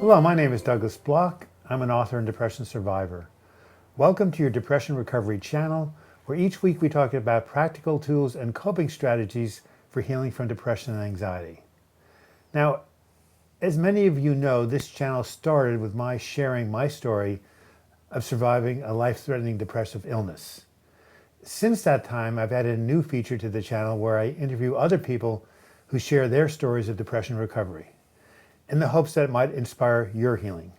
Hello, my name is Douglas Bloch. I'm an author and depression survivor. Welcome to your Depression Recovery channel, where each week we talk about practical tools and coping strategies for healing from depression and anxiety. Now, as many of you know, this channel started with my sharing my story of surviving a life-threatening depressive illness. Since that time, I've added a new feature to the channel where I interview other people who share their stories of depression recovery, in the hopes that it might inspire your healing.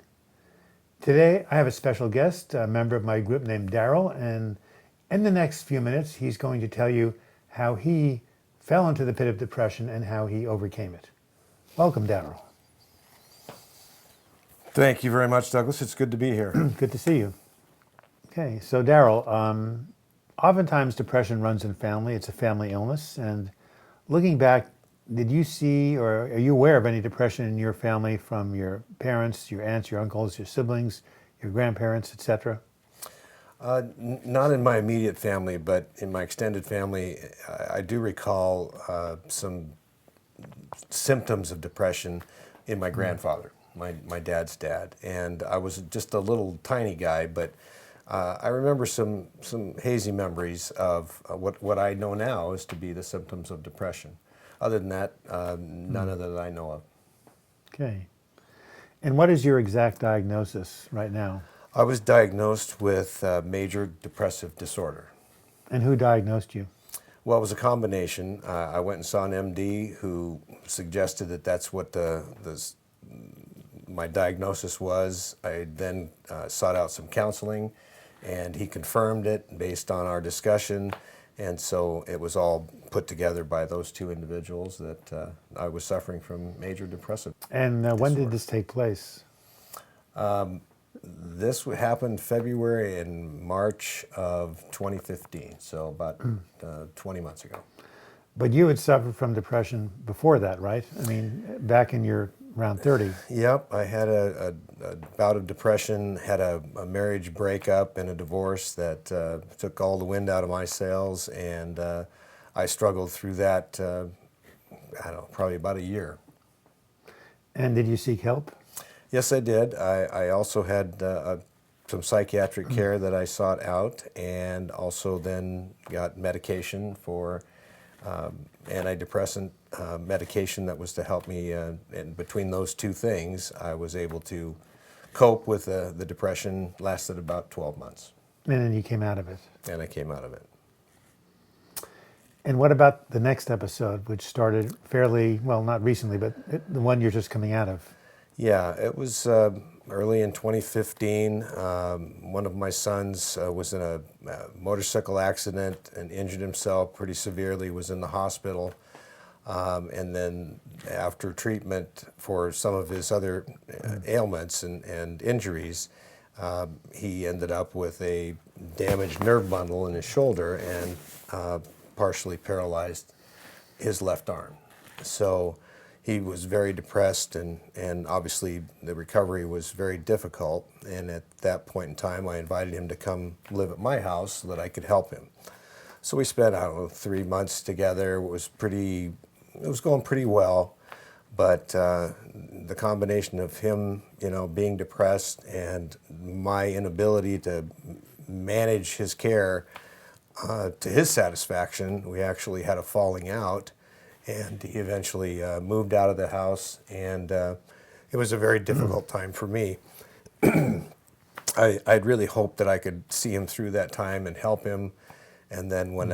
Today, I have a special guest, a member of my group named Darrell, and in the next few minutes, he's going to tell you how he fell into the pit of depression and how he overcame it. Welcome, Darrell. Thank you very much, Douglas. It's good to be here. Good to see you. Okay, so Darrell, oftentimes depression runs in family. It's a family illness, and looking back, did you see or are you aware of any depression in your family from your parents, your aunts, your uncles, your siblings, your grandparents, etc.? Not in my immediate family, but in my extended family, I do recall some symptoms of depression in my grandfather, my dad's dad. And I was just a little tiny guy, but I remember some hazy memories of what I know now is to be the symptoms of depression. Other than that, none of that I know of. Okay. And what is your exact diagnosis right now? I was diagnosed with major depressive disorder. And who diagnosed you? Well, it was a combination. I went and saw an MD who suggested that that's what my diagnosis was. I then sought out some counseling, and he confirmed it based on our discussion. And so it was all put together by those two individuals that I was suffering from major depressive And when disorder. did this take place? This happened February and March of 2015, so about 20 months ago. But you had suffered from depression before that, right? I mean, back in your around 30. Yep, I had a bout of depression, had a marriage breakup and a divorce that took all the wind out of my sails, and I struggled through that, I don't know, probably about a year. And did you seek help? Yes, I did. I also had some psychiatric care that I sought out, and also then got medication for antidepressant medication that was to help me, and between those two things, I was able to cope with the depression. Lasted about 12 months. And then you came out of it. And I came out of it. And what about the next episode, which started fairly, well, not recently, but the one you're just coming out of? Yeah, it was early in 2015. One of my sons was in a motorcycle accident and injured himself pretty severely, was in the hospital. And then after treatment for some of his other ailments and injuries, he ended up with a damaged nerve bundle in his shoulder and partially paralyzed his left arm. So he was very depressed, and obviously the recovery was very difficult. And at that point in time, I invited him to come live at my house so that I could help him. So we spent, I don't know, 3 months together. It was going pretty well, but the combination of him, being depressed and my inability to manage his care to his satisfaction, we actually had a falling out, and he eventually moved out of the house, and it was a very difficult time for me. I'd really hoped that I could see him through that time and help him, and then when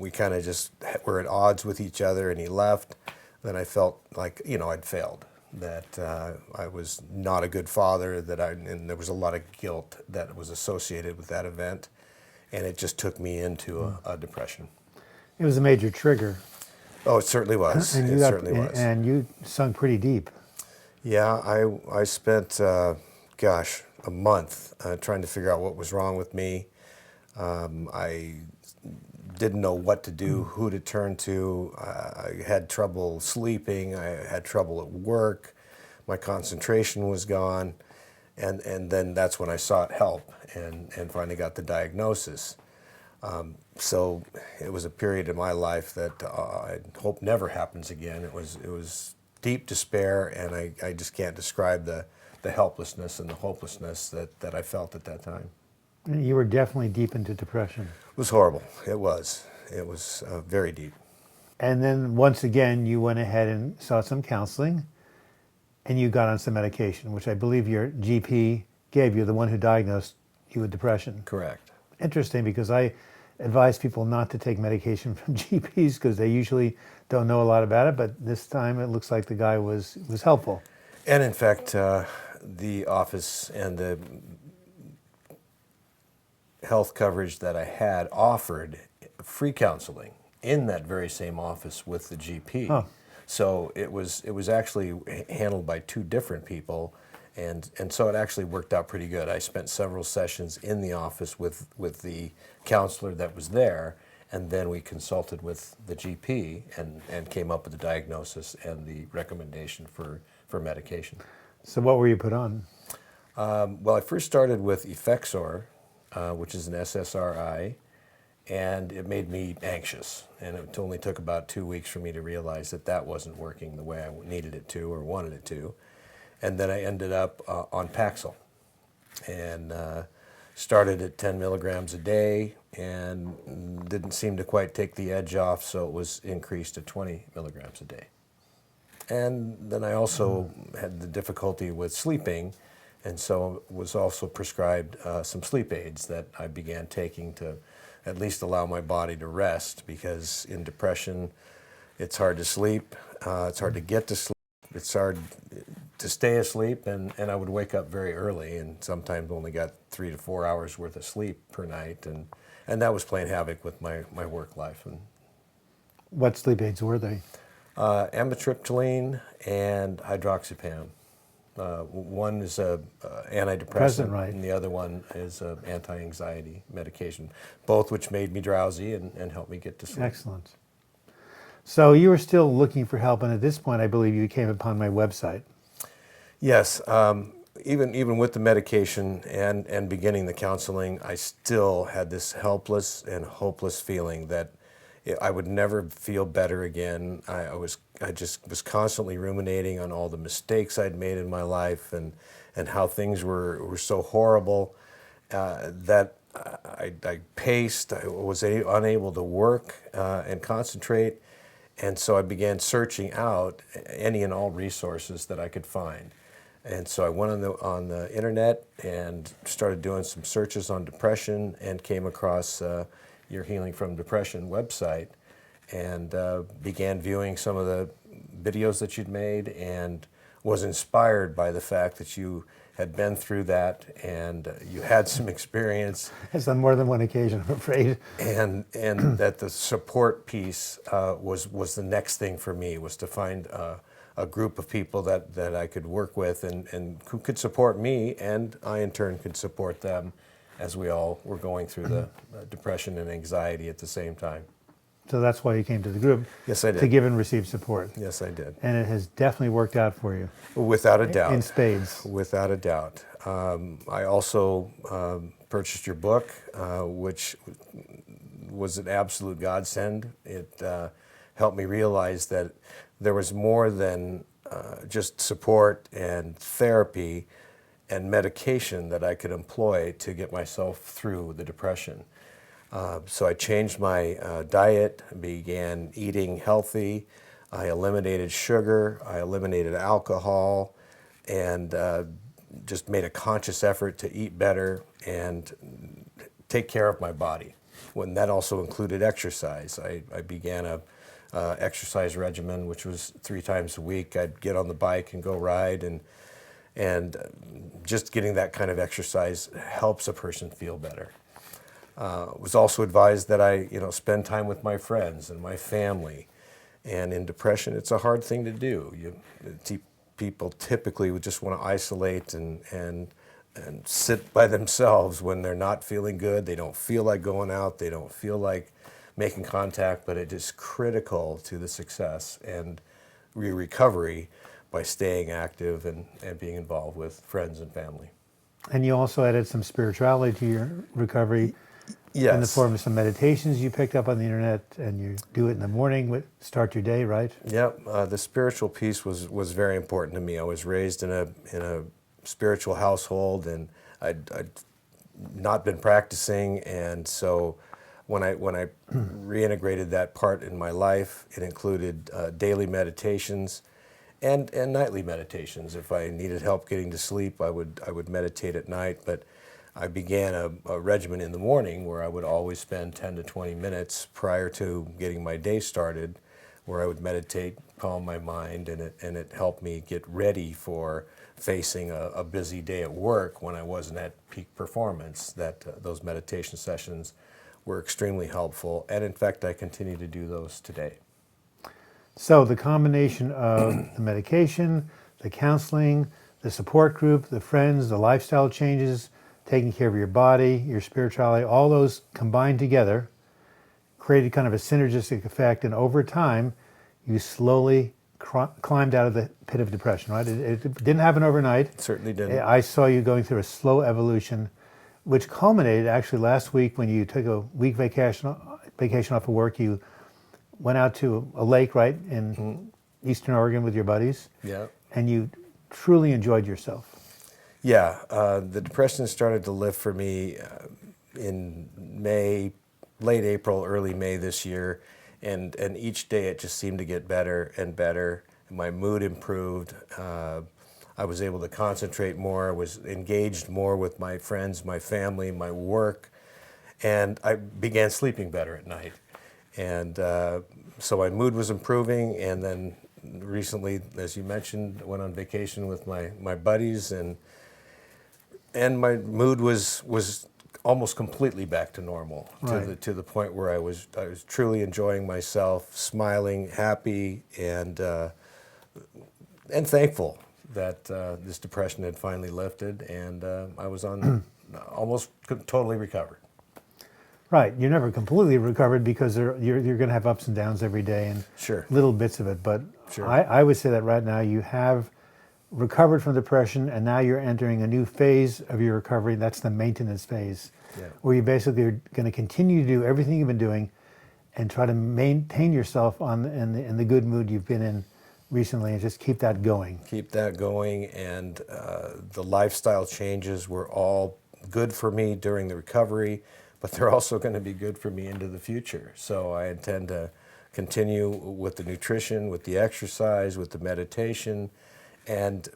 we kind of just were at odds with each other and he left, then I felt like, I'd failed, that I was not a good father, and there was a lot of guilt that was associated with that event, and it just took me into a depression. It was a major trigger. Oh, it certainly was. And certainly was. And you sunk pretty deep. Yeah, I spent, a month trying to figure out what was wrong with me. I didn't know what to do, who to turn to. I had trouble sleeping. I had trouble at work. My concentration was gone. And then that's when I sought help and finally got the diagnosis. So it was a period in my life that I hope never happens again. It was deep despair, and I just can't describe the helplessness and the hopelessness that I felt at that time. You were definitely deep into depression. It was horrible. It was. It was very deep. And then once again, you went ahead and sought some counseling and you got on some medication, which I believe your GP gave you, the one who diagnosed you with depression. Correct. Interesting, because I advise people not to take medication from GPs because they usually don't know a lot about it, but this time it looks like the guy was helpful. And in fact, the office and the health coverage that I had offered free counseling in that very same office with the GP. Oh. So it was actually handled by two different people, and so it actually worked out pretty good. I spent several sessions in the office with the counselor that was there, and then we consulted with the GP and came up with the diagnosis and the recommendation for medication. So what were you put on? Well, I first started with Effexor, which is an SSRI, and it made me anxious. And it only took about 2 weeks for me to realize that wasn't working the way I needed it to or wanted it to. And then I ended up on Paxil, and started at 10 milligrams a day and didn't seem to quite take the edge off, so it was increased to 20 milligrams a day. And then I also had the difficulty with sleeping, and so was also prescribed some sleep aids that I began taking to at least allow my body to rest, because in depression it's hard to sleep, it's hard to get to sleep, it's hard to stay asleep, and I would wake up very early and sometimes only got 3 to 4 hours worth of sleep per night, and that was playing havoc with my work life. And What sleep aids were they? amitriptyline and hydroxypam. One is a antidepressant, Present, right. and the other one is an anti-anxiety medication, both which made me drowsy and helped me get to sleep. Excellent. So you were still looking for help, and at this point, I believe you came upon my website. Yes, even with the medication and beginning the counseling, I still had this helpless and hopeless feeling that I would never feel better again. I just was constantly ruminating on all the mistakes I'd made in my life and how things were so horrible that I paced. I was unable to work and concentrate, and so I began searching out any and all resources that I could find. And so I went on the internet and started doing some searches on depression and came across your Healing from Depression website, and began viewing some of the videos that you'd made, and was inspired by the fact that you had been through that and you had some experience. It's on more than one occasion, I'm afraid. And that the support piece was the next thing for me, was to find a group of people that I could work with and who could support me, and I in turn could support them, as we all were going through the depression and anxiety at the same time. So that's why you came to the group. Yes, I did. To give and receive support. Yes, I did. And it has definitely worked out for you. Without a doubt. In spades. Without a doubt. I also purchased your book, which was an absolute godsend. It helped me realize that there was more than just support and therapy and medication that I could employ to get myself through the depression. So I changed my diet, began eating healthy. I eliminated sugar, I eliminated alcohol, and just made a conscious effort to eat better and take care of my body. When that also included exercise. I began a exercise regimen, which was 3 times a week. I'd get on the bike and go ride, and just getting that kind of exercise helps a person feel better. Was also advised that I, spend time with my friends and my family. And in depression, it's a hard thing to do. People typically would just want to isolate and sit by themselves when they're not feeling good. They don't feel like going out. They don't feel like making contact. But it is critical to the success and recovery by staying active and being involved with friends and family. And you also added some spirituality to your recovery. Yes. In the form of some meditations you picked up on the internet, and you do it in the morning, start your day, right? Yep. The spiritual piece was very important to me. I was raised in a spiritual household, and I'd not been practicing, and so when I reintegrated that part in my life, it included daily meditations and nightly meditations. If I needed help getting to sleep, I would meditate at night, but I began a regimen in the morning where I would always spend 10 to 20 minutes prior to getting my day started, where I would meditate, calm my mind, and it helped me get ready for facing a busy day at work when I wasn't at peak performance. Those meditation sessions were extremely helpful, and in fact, I continue to do those today. So the combination of the medication, the counseling, the support group, the friends, the lifestyle changes, taking care of your body, your spirituality, all those combined together created kind of a synergistic effect, and over time, you slowly climbed out of the pit of depression, right? It didn't happen overnight. It certainly didn't. I saw you going through a slow evolution, which culminated actually last week when you took a week vacation off of work. You went out to a lake, right, in Eastern Oregon with your buddies. Yeah. And you truly enjoyed yourself. Yeah, the depression started to lift for me in May, late April, early May this year, and each day it just seemed to get better and better. My mood improved. I was able to concentrate more. I was engaged more with my friends, my family, my work, and I began sleeping better at night. And so my mood was improving, and then recently, as you mentioned, I went on vacation with my buddies, and my mood was almost completely back to normal, right, to the point where I was truly enjoying myself, smiling, happy, and thankful that this depression had finally lifted, and I was on almost totally recovered. Right, you're never completely recovered because you're going to have ups and downs every day and Sure. little bits of it. But Sure. I would say that right now you have recovered from depression, and now you're entering a new phase of your recovery. That's the maintenance phase, where you basically are going to continue to do everything you've been doing and try to maintain yourself in the good mood you've been in recently, and just keep that going. Keep that going, and the lifestyle changes were all good for me during the recovery, but they're also going to be good for me into the future. So I intend to continue with the nutrition, with the exercise, with the meditation, and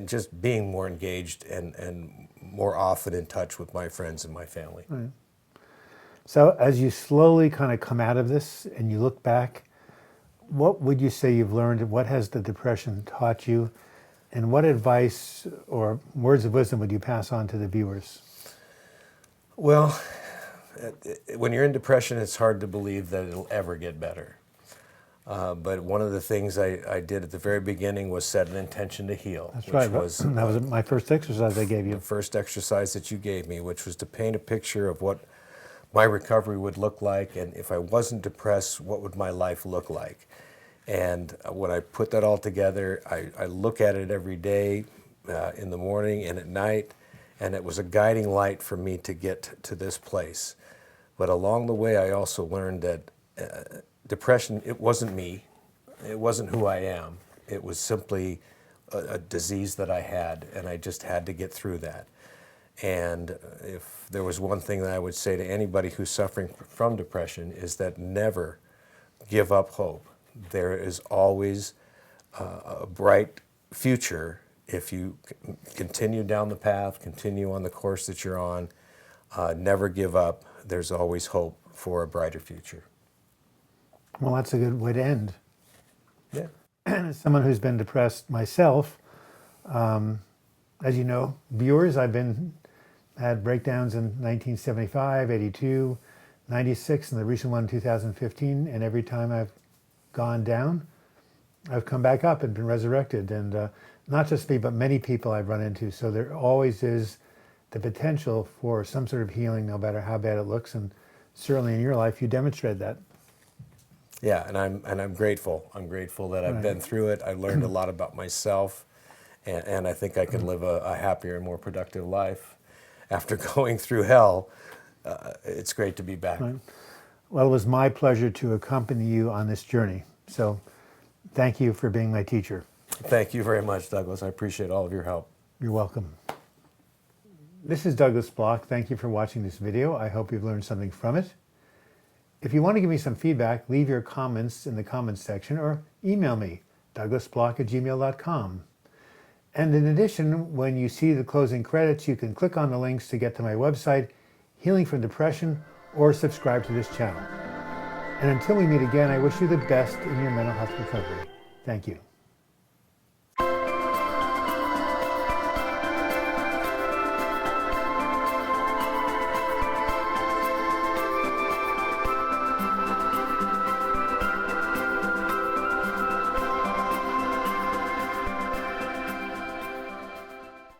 just being more engaged and more often in touch with my friends and my family. Right. So as you slowly kind of come out of this and you look back, what would you say you've learned? What has the depression taught you? And what advice or words of wisdom would you pass on to the viewers? Well, when you're in depression, it's hard to believe that it'll ever get better. But one of the things I did at the very beginning was set an intention to heal. That's right. That was my first exercise I gave you. The first exercise that you gave me, which was to paint a picture of what my recovery would look like, and if I wasn't depressed, what would my life look like? And when I put that all together, I look at it every day, in the morning and at night, and it was a guiding light for me to get to this place. But along the way, I also learned that depression, it wasn't me. It wasn't who I am. It was simply a disease that I had, and I just had to get through that. And if there was one thing that I would say to anybody who's suffering from depression, is that never give up hope. There is always a bright future if you continue down the path, continue on the course that you're on, never give up. There's always hope for a brighter future. Well, that's a good way to end. Yeah. And as someone who's been depressed myself, as you know, viewers, had breakdowns in 1975, 82, 96, and the recent one in 2015. And every time I've gone down, I've come back up and been resurrected. And not just me, but many people I've run into. So there always is the potential for some sort of healing, no matter how bad it looks. And certainly in your life, you demonstrated that. Yeah, and I'm grateful. I'm grateful that I've been through it. I learned a lot about myself, and I think I can live a happier and more productive life. After going through hell, it's great to be back. Right. Well, it was my pleasure to accompany you on this journey. So thank you for being my teacher. Thank you very much, Douglas. I appreciate all of your help. You're welcome. This is Douglas Bloch. Thank you for watching this video. I hope you've learned something from it. If you want to give me some feedback, leave your comments in the comments section or email me, douglasbloch@gmail.com. And in addition, when you see the closing credits, you can click on the links to get to my website, Healing from Depression, or subscribe to this channel. And until we meet again, I wish you the best in your mental health recovery. Thank you.